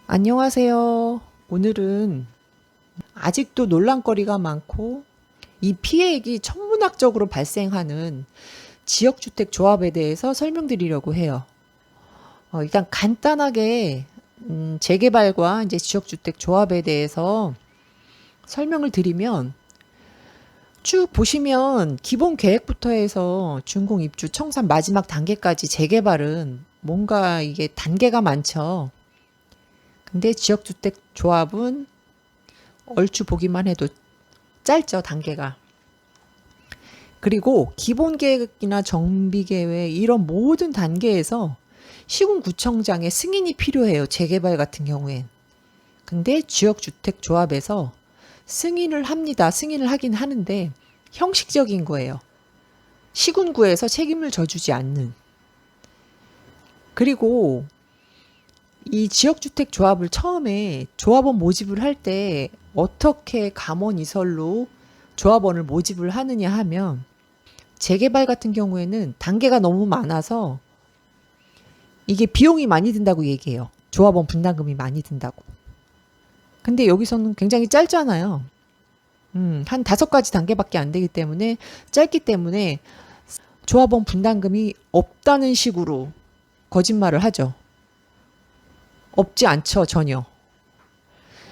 안녕하세요. 오늘은 아직도 논란거리가 많고 이 피해액이 천문학적으로 발생하는 지역주택 조합에 대해서 설명드리려고 해요. 일단 간단하게 재개발과 이제 지역주택 조합에 대해서 설명을 드리면 쭉 보시면 기본 계획부터 해서 준공 입주 청산 마지막 단계까지 재개발은 뭔가 이게 단계가 많죠. 근데 지역주택 조합은 얼추 보기만 해도 짧죠, 단계가. 그리고 기본 계획이나 정비 계획 이런 모든 단계에서 시군구청장의 승인이 필요해요. 재개발 같은 경우엔. 근데 지역주택조합에서 승인을 합니다. 승인을 하긴 하는데 형식적인 거예요. 시군구에서 책임을 져주지 않는. 그리고 이 지역주택조합을 처음에 조합원 모집을 할 때 어떻게 감원이설로 조합원을 모집을 하느냐 하면 재개발 같은 경우에는 단계가 너무 많아서 이게 비용이 많이 든다고 얘기해요. 조합원 분담금이 많이 든다고. 근데 여기서는 굉장히 짧잖아요. 한 5가지 단계밖에 안 되기 때문에 짧기 때문에 조합원 분담금이 없다는 식으로 거짓말을 하죠. 없지 않죠, 전혀.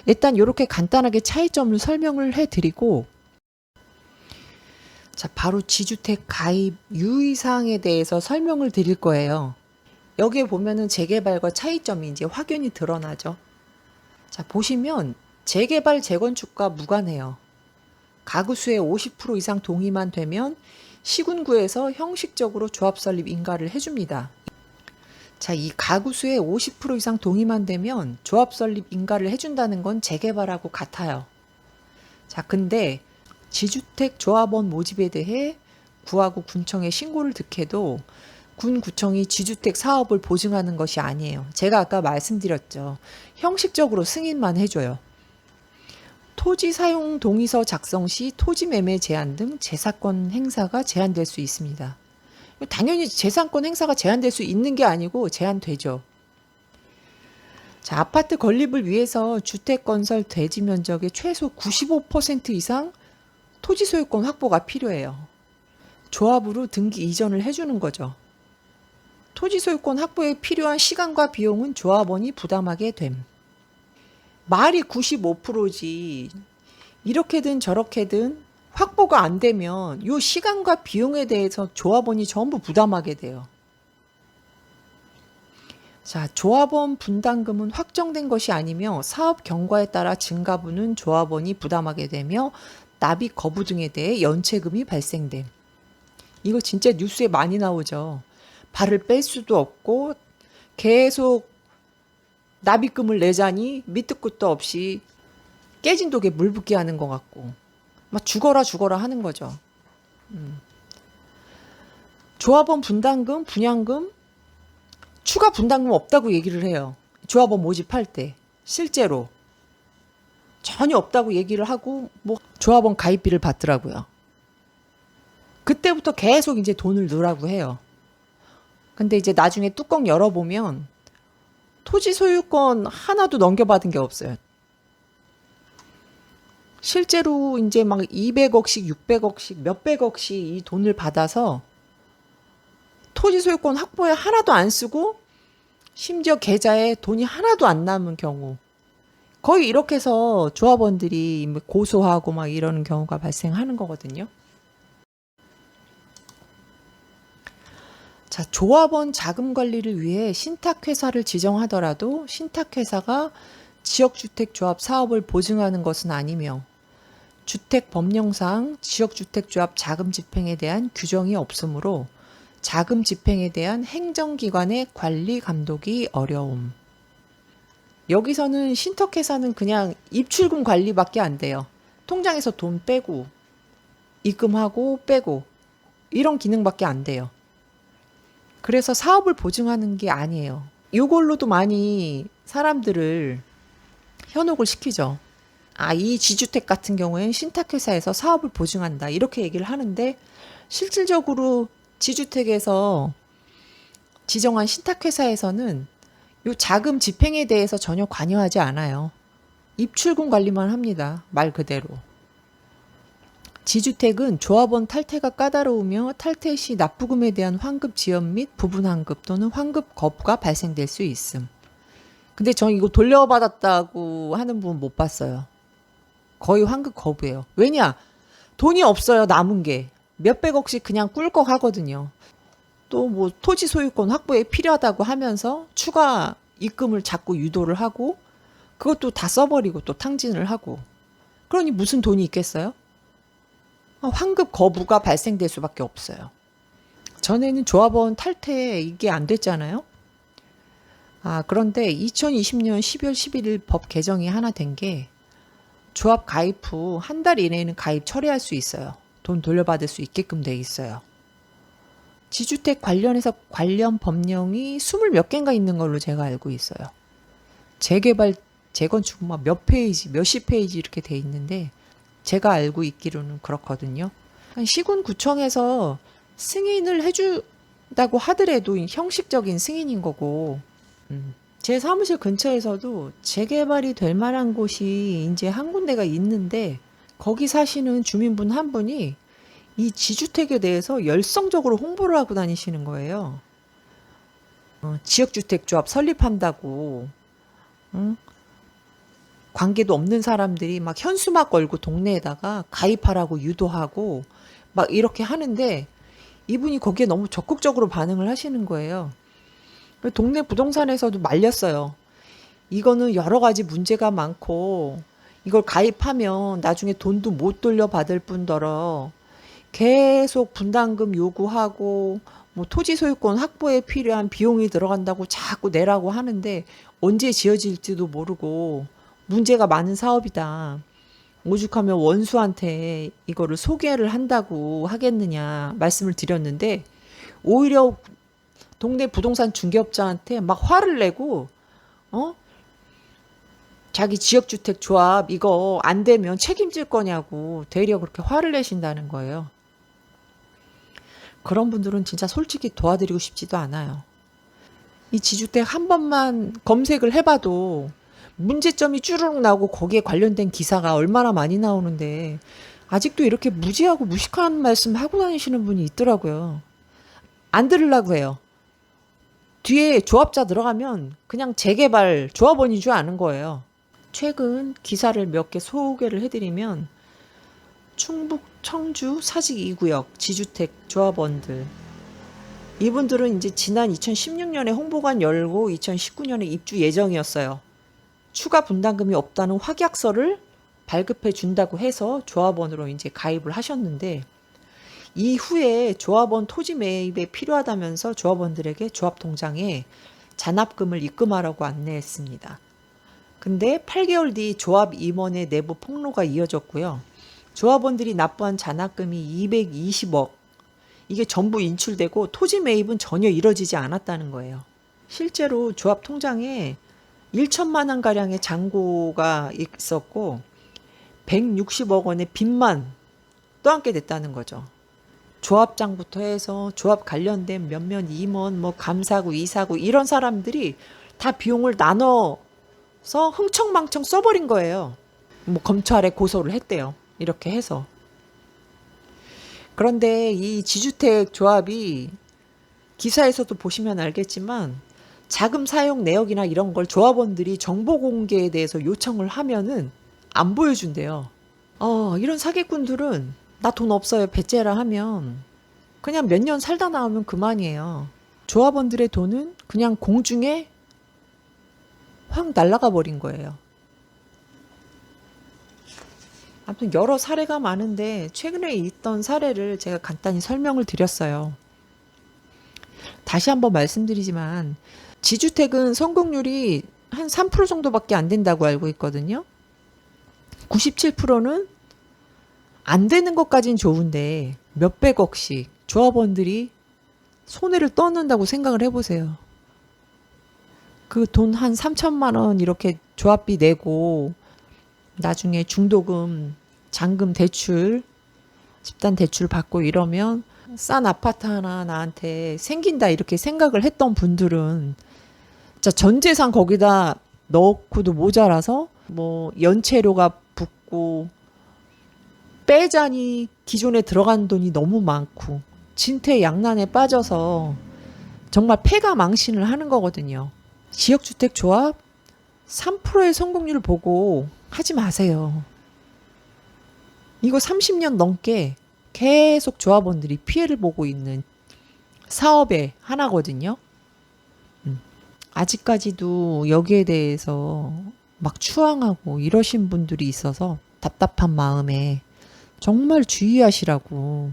일단 이렇게 간단하게 차이점을 설명을 해드리고, 자, 바로 지주택 가입 유의사항에 대해서 설명을 드릴 거예요. 여기에 보면은 재개발과 차이점이 이제 확연히 드러나죠. 자, 보시면 재개발 재건축과 무관해요. 가구 수의 50% 이상 동의만 되면 시군구에서 형식적으로 조합 설립 인가를 해줍니다. 자, 이 가구 수의 50% 이상 동의만 되면 조합 설립 인가를 해준다는 건 재개발하고 같아요. 자, 근데 지주택 조합원 모집에 대해 구하고 군청에 신고를 득해도 군구청이 지주택 사업을 보증하는 것이 아니에요. 제가 아까 말씀드렸죠. 형식적으로 승인만 해줘요. 토지 사용 동의서 작성 시 토지 매매 제한 등 재사권 행사가 제한될 수 있습니다. 당연히 재산권 행사가 제한될 수 있는 게 아니고 제한되죠. 자, 아파트 건립을 위해서 주택 건설 대지 면적의 최소 95% 이상 토지 소유권 확보가 필요해요. 조합으로 등기 이전을 해주는 거죠. 토지 소유권 확보에 필요한 시간과 비용은 조합원이 부담하게 됨. 말이 95%지. 이렇게든 저렇게든 확보가 안 되면 이 시간과 비용에 대해서 조합원이 전부 부담하게 돼요. 자, 조합원 분담금은 확정된 것이 아니며 사업 경과에 따라 증가분은 조합원이 부담하게 되며 납입 거부 등에 대해 연체금이 발생됨. 이거 진짜 뉴스에 많이 나오죠. 발을 뺄 수도 없고 계속 납입금을 내자니 밑도 끝도 없이 깨진 독에 물 붓게 하는 것 같고 막 죽어라 죽어라 하는 거죠. 조합원 분담금, 분양금, 추가 분담금 없다고 얘기를 해요. 조합원 모집할 때 실제로 전혀 없다고 얘기를 하고 뭐 조합원 가입비를 받더라고요. 그때부터 계속 이제 돈을 넣으라고 해요. 근데 이제 나중에 뚜껑 열어보면 토지 소유권 하나도 넘겨받은 게 없어요. 실제로 이제 막 200억씩, 600억씩, 몇백억씩 이 돈을 받아서 토지 소유권 확보에 하나도 안 쓰고 심지어 계좌에 돈이 하나도 안 남은 경우. 거의 이렇게 해서 조합원들이 고소하고 막 이러는 경우가 발생하는 거거든요. 자, 조합원 자금 관리를 위해 신탁회사를 지정하더라도 신탁회사가 지역주택조합 사업을 보증하는 것은 아니며 주택법령상 지역주택조합 자금 집행에 대한 규정이 없으므로 자금 집행에 대한 행정기관의 관리 감독이 어려움. 여기서는 신탁회사는 그냥 입출금 관리밖에 안 돼요. 통장에서 돈 빼고 입금하고 빼고 이런 기능밖에 안 돼요. 그래서 사업을 보증하는 게 아니에요. 이걸로도 많이 사람들을 현혹을 시키죠. 아, 이 지주택 같은 경우에는 신탁회사에서 사업을 보증한다. 이렇게 얘기를 하는데 실질적으로 지주택에서 지정한 신탁회사에서는 요 자금 집행에 대해서 전혀 관여하지 않아요. 입출금 관리만 합니다. 말 그대로. 지주택은 조합원 탈퇴가 까다로우며 탈퇴 시 납부금에 대한 환급 지연 및 부분 환급 또는 환급 거부가 발생될 수 있음. 근데 전 이거 돌려받았다고 하는 분 못 봤어요. 거의 환급 거부예요. 왜냐? 돈이 없어요. 남은 게. 몇백억씩 그냥 꿀꺽 하거든요. 또 뭐 토지 소유권 확보에 필요하다고 하면서 추가 입금을 자꾸 유도를 하고 그것도 다 써버리고 또 탕진을 하고. 그러니 무슨 돈이 있겠어요? 환급 거부가 발생될 수밖에 없어요. 전에는 조합원 탈퇴 이게 안 됐잖아요. 그런데 2020년 12월 11일 법 개정이 하나 된 게 조합 가입 후 한 달 이내에는 가입 처리할 수 있어요. 돈 돌려받을 수 있게끔 돼 있어요. 지주택 관련해서 관련 법령이 20몇 개인가 있는 걸로 제가 알고 있어요. 재개발, 재건축 막 몇 페이지, 몇십 페이지 이렇게 돼 있는데 제가 알고 있기로는 그렇거든요. 시군구청에서 승인을 해준다고 하더라도 형식적인 승인인 거고, 제 사무실 근처에서도 재개발이 될 만한 곳이 이제 한 군데가 있는데, 거기 사시는 주민분 한 분이 이 지주택에 대해서 열성적으로 홍보를 하고 다니시는 거예요. 지역주택조합 설립한다고, 응? 관계도 없는 사람들이 막 현수막 걸고 동네에다가 가입하라고 유도하고 막 이렇게 하는데 이분이 거기에 너무 적극적으로 반응을 하시는 거예요. 동네 부동산에서도 말렸어요. 이거는 여러 가지 문제가 많고 이걸 가입하면 나중에 돈도 못 돌려받을 뿐더러 계속 분담금 요구하고 뭐 토지 소유권 확보에 필요한 비용이 들어간다고 자꾸 내라고 하는데 언제 지어질지도 모르고 문제가 많은 사업이다. 오죽하면 원수한테 이거를 소개를 한다고 하겠느냐 말씀을 드렸는데 오히려 동네 부동산 중개업자한테 막 화를 내고 자기 지역주택 조합 이거 안 되면 책임질 거냐고 되려 그렇게 화를 내신다는 거예요. 그런 분들은 진짜 솔직히 도와드리고 싶지도 않아요. 이 지주택 한 번만 검색을 해봐도 문제점이 쭈르륵 나오고 거기에 관련된 기사가 얼마나 많이 나오는데 아직도 이렇게 무지하고 무식한 말씀 하고 다니시는 분이 있더라고요. 안 들으려고 해요. 뒤에 조합자 들어가면 그냥 재개발 조합원인 줄 아는 거예요. 최근 기사를 몇 개 소개를 해드리면 충북 청주 사직 2구역 지주택 조합원들 이분들은 이제 지난 2016년에 홍보관 열고 2019년에 입주 예정이었어요. 추가 분담금이 없다는 확약서를 발급해 준다고 해서 조합원으로 이제 가입을 하셨는데 이후에 조합원 토지 매입에 필요하다면서 조합원들에게 조합 통장에 잔압금을 입금하라고 안내했습니다. 근데 8개월 뒤 조합 임원의 내부 폭로가 이어졌고요. 조합원들이 납부한 잔압금이 220억. 이게 전부 인출되고 토지 매입은 전혀 이뤄지지 않았다는 거예요. 실제로 조합 통장에 1천만 원가량의 잔고가 있었고 160억 원의 빚만 떠안게 됐다는 거죠. 조합장부터 해서 조합 관련된 몇몇 임원, 뭐 감사구, 이사구 이런 사람들이 다 비용을 나눠서 흥청망청 써버린 거예요. 뭐 검찰에 고소를 했대요. 이렇게 해서. 그런데 이 지주택 조합이 기사에서도 보시면 알겠지만 자금 사용 내역이나 이런 걸 조합원들이 정보 공개에 대해서 요청을 하면은 안 보여준대요. 이런 사기꾼들은 나 돈 없어요 배째라 하면 그냥 몇 년 살다 나오면 그만이에요. 조합원들의 돈은 그냥 공중에 확 날아가 버린 거예요. 아무튼 여러 사례가 많은데 최근에 있던 사례를 제가 간단히 설명을 드렸어요. 다시 한번 말씀드리지만 지주택은 성공률이 한 3% 정도밖에 안 된다고 알고 있거든요. 97%는 안 되는 것까진 좋은데 몇백억씩 조합원들이 손해를 떠는다고 생각을 해보세요. 그 돈 한 3천만 원 이렇게 조합비 내고 나중에 중도금, 잔금 대출, 집단 대출 받고 이러면 싼 아파트 하나 나한테 생긴다 이렇게 생각을 했던 분들은 자, 전 재산 거기다 넣고도 모자라서 뭐 연체료가 붙고 빼자니 기존에 들어간 돈이 너무 많고 진퇴양난에 빠져서 정말 패가망신을 하는 거거든요. 지역주택조합 3%의 성공률 보고 하지 마세요. 이거 30년 넘게 계속 조합원들이 피해를 보고 있는 사업의 하나거든요. 아직까지도 여기에 대해서 막 추앙하고 이러신 분들이 있어서 답답한 마음에 정말 주의하시라고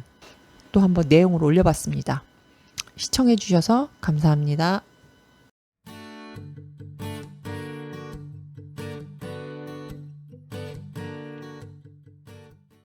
또 한번 내용을 올려봤습니다. 시청해주셔서 감사합니다.